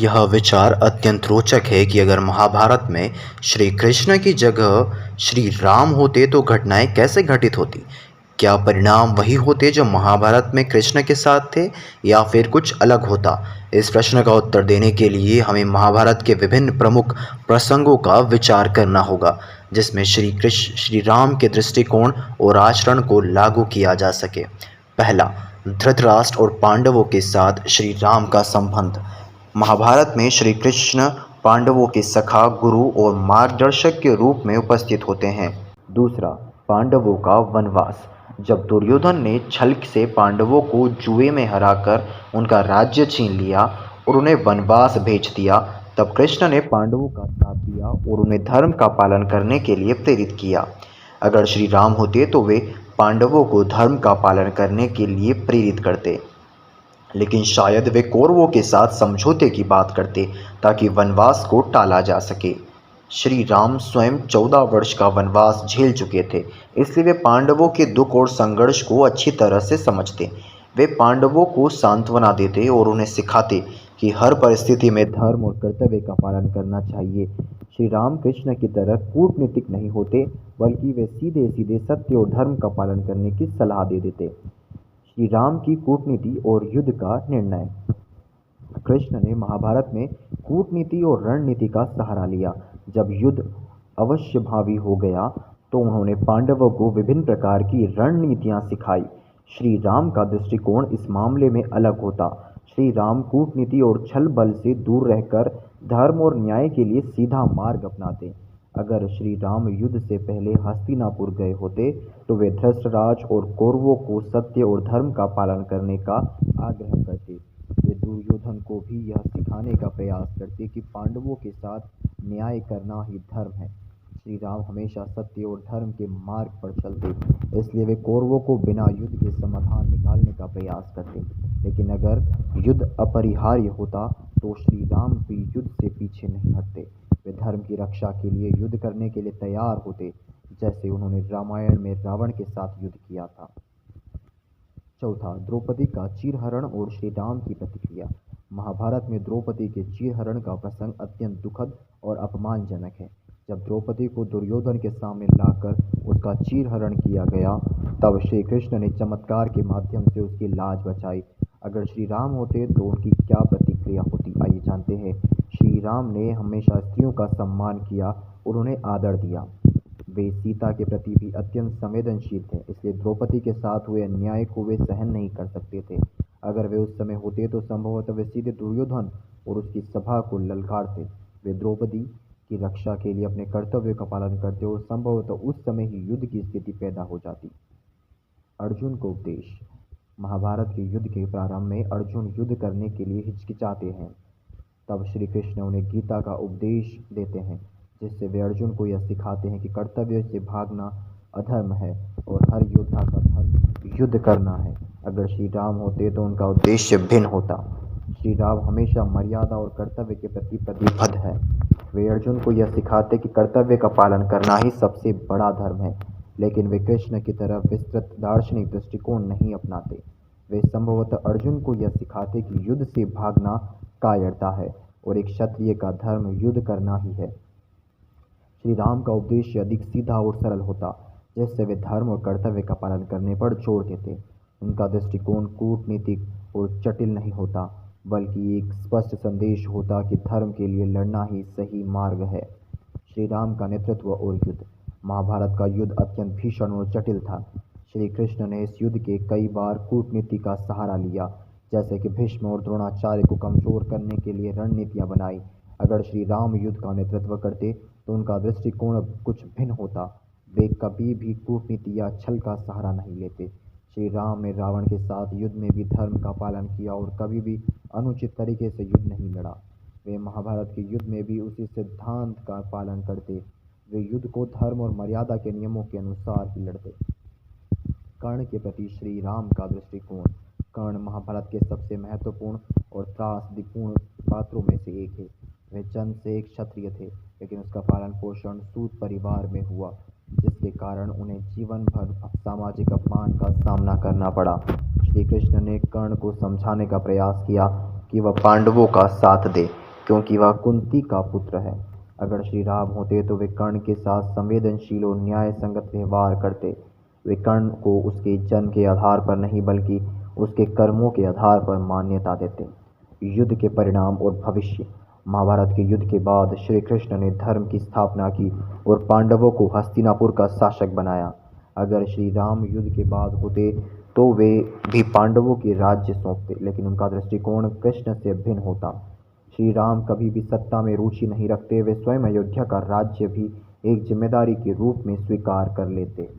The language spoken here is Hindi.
यह विचार अत्यंत रोचक है कि अगर महाभारत में श्री कृष्ण की जगह श्री राम होते तो घटनाएं कैसे घटित होती। क्या परिणाम वही होते जो महाभारत में कृष्ण के साथ थे या फिर कुछ अलग होता। इस प्रश्न का उत्तर देने के लिए हमें महाभारत के विभिन्न प्रमुख प्रसंगों का विचार करना होगा जिसमें श्री राम के दृष्टिकोण और आचरण को लागू किया जा सके। पहला, धृतराष्ट्र और पांडवों के साथ श्री राम का संबंध। महाभारत में श्री कृष्ण पांडवों के सखा, गुरु और मार्गदर्शक के रूप में उपस्थित होते हैं। दूसरा, पांडवों का वनवास। जब दुर्योधन ने छल से पांडवों को जुए में हराकर उनका राज्य छीन लिया और उन्हें वनवास भेज दिया, तब कृष्ण ने पांडवों का साथ दिया और उन्हें धर्म का पालन करने के लिए प्रेरित किया। अगर श्री राम होते तो वे पांडवों को धर्म का पालन करने के लिए प्रेरित करते, लेकिन शायद वे कौरवों के साथ समझौते की बात करते ताकि वनवास को टाला जा सके। श्री राम स्वयं 14 वर्ष का वनवास झेल चुके थे, इसलिए वे पांडवों के दुख और संघर्ष को अच्छी तरह से समझते। वे पांडवों को सांत्वना देते और उन्हें सिखाते कि हर परिस्थिति में धर्म और कर्तव्य का पालन करना चाहिए। श्री राम कृष्ण की तरह कूटनीतिक नहीं होते, बल्कि वे सीधे सीधे सत्य और धर्म का पालन करने की सलाह दे देते। श्री राम की कूटनीति और युद्ध का निर्णय। कृष्ण ने महाभारत में कूटनीति और रणनीति का सहारा लिया। जब युद्ध अवश्यभावी हो गया तो उन्होंने पांडवों को विभिन्न प्रकार की रणनीतियां सिखाई। श्री राम का दृष्टिकोण इस मामले में अलग होता। श्री राम कूटनीति और छल बल से दूर रहकर धर्म और न्याय के लिए सीधा मार्ग अपनाते। अगर श्री राम युद्ध से पहले हस्तिनापुर गए होते तो वे धृतराष्ट्र और कौरवों को सत्य और धर्म का पालन करने का आग्रह करते। वे दुर्योधन को भी यह सिखाने का प्रयास करते कि पांडवों के साथ न्याय करना ही धर्म है। श्री राम हमेशा सत्य और धर्म के मार्ग पर चलते, इसलिए वे कौरवों को बिना युद्ध के समाधान निकालने का प्रयास करते। लेकिन अगर युद्ध अपरिहार्य होता तो श्री राम भी युद्ध से पीछे नहीं हटते। वे धर्म की रक्षा के लिए युद्ध करने के लिए तैयार होते, जैसे उन्होंने रामायण में रावण के साथ युद्ध किया था। चौथा, द्रौपदी का चीरहरण और श्री राम की प्रतिक्रिया। महाभारत में द्रौपदी के चीरहरण का प्रसंग अत्यंत दुखद और अपमानजनक है। जब द्रौपदी को दुर्योधन के सामने लाकर उसका चीरहरण किया गया, तब श्री कृष्ण ने चमत्कार के माध्यम से उसकी लाज बचाई। अगर श्री राम होते तो उनकी क्या प्रतिक्रिया होती, आइए जानते हैं। श्री राम ने हमेशा स्त्रियों का सम्मान किया और उन्हें आदर दिया। वे सीता के प्रति भी अत्यंत संवेदनशील थे, इसलिए द्रौपदी के साथ हुए अन्याय को वे सहन नहीं कर सकते थे। अगर वे उस समय होते तो संभवतः वे सीधे दुर्योधन और उसकी सभा को ललकारते। वे द्रौपदी की रक्षा के लिए अपने कर्तव्य का पालन करते और संभवतः उस समय ही युद्ध की स्थिति पैदा हो जाती। अर्जुन को उपदेश। महाभारत के युद्ध के प्रारंभ में अर्जुन युद्ध करने के लिए हिचकिचाते हैं। तब श्री कृष्ण उन्हें गीता का उपदेश देते हैं, जिससे वे अर्जुन को यह सिखाते हैं कि कर्तव्य से भागना अधर्म है और हर योद्धा का धर्म युद्ध करना है। अगर श्री राम होते तो उनका उद्देश्य भिन्न होता। श्री राम हमेशा मर्यादा और कर्तव्य के प्रति प्रतिबद्ध है। वे अर्जुन को यह सिखाते कि कर्तव्य का पालन करना ही सबसे बड़ा धर्म है, लेकिन वे कृष्ण की तरह विस्तृत दार्शनिक दृष्टिकोण नहीं अपनाते। वे संभवतः अर्जुन को यह सिखाते कि युद्ध से भागना कायरता है और एक क्षत्रिय का धर्म युद्ध करना ही है। श्री राम का उपदेश अधिक सीधा और सरल होता, जिससे वे धर्म और कर्तव्य का पालन करने पर जोर देते। उनका दृष्टिकोण कूटनीतिक और जटिल नहीं होता, बल्कि एक स्पष्ट संदेश होता कि धर्म के लिए लड़ना ही सही मार्ग है। श्री राम का नेतृत्व और युद्ध। महाभारत का युद्ध अत्यंत भीषण और जटिल था। श्री कृष्ण ने इस युद्ध के कई बार कूटनीति का सहारा लिया, जैसे कि भीष्म और द्रोणाचार्य को कमजोर करने के लिए रणनीतियां बनाई। अगर श्री राम युद्ध का नेतृत्व करते तो उनका दृष्टिकोण कुछ भिन्न होता। वे कभी भी कूटनीति या छल का सहारा नहीं लेते। श्री राम ने रावण के साथ युद्ध में भी धर्म का पालन किया और कभी भी अनुचित तरीके से युद्ध नहीं लड़ा। वे महाभारत के युद्ध में भी उसी सिद्धांत का पालन करते। वे युद्ध को धर्म और मर्यादा के नियमों के अनुसार ही लड़ते। कर्ण के प्रति श्री राम का दृष्टिकोण। कर्ण महाभारत के सबसे महत्वपूर्ण और त्रासदीपूर्ण पात्रों में से एक है। वे जन्म से एक क्षत्रिय थे, लेकिन उसका पालन पोषण सूत परिवार में हुआ, जिसके कारण उन्हें जीवन भर सामाजिक अपमान का सामना करना पड़ा। श्री कृष्ण ने कर्ण को समझाने का प्रयास किया कि वह पांडवों का साथ दे, क्योंकि वह कुंती का पुत्र है। अगर श्री राम होते तो वे कर्ण के साथ संवेदनशील और न्याय संगत व्यवहार करते। वे कर्ण को उसके जन्म के आधार पर नहीं बल्कि उसके कर्मों के आधार पर मान्यता देते। युद्ध के परिणाम और भविष्य। महाभारत के युद्ध के बाद श्री कृष्ण ने धर्म की स्थापना की और पांडवों को हस्तिनापुर का शासक बनाया। अगर श्री राम युद्ध के बाद होते तो वे भी पांडवों के राज्य सौंपते, लेकिन उनका दृष्टिकोण कृष्ण से भिन्न होता। श्री राम कभी भी सत्ता में रुचि नहीं रखते, वे स्वयं अयोध्या का राज्य भी एक जिम्मेदारी के रूप में स्वीकार कर लेते।